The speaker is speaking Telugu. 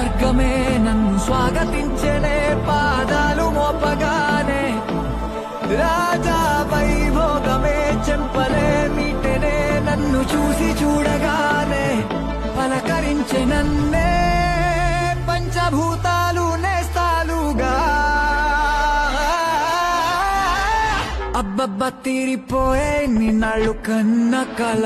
స్వర్గమే నన్ను స్వాగతించనే పాదాలు మోపగానే రాజా వైభోగమే చెంపలే మీటనే నన్ను చూసి చూడగానే పలకరించే నన్నే పంచభూతాలు నేస్తాలుగా అబ్బబ్బ తీరిపోయే నిన్నాళ్ళు కన్న కళ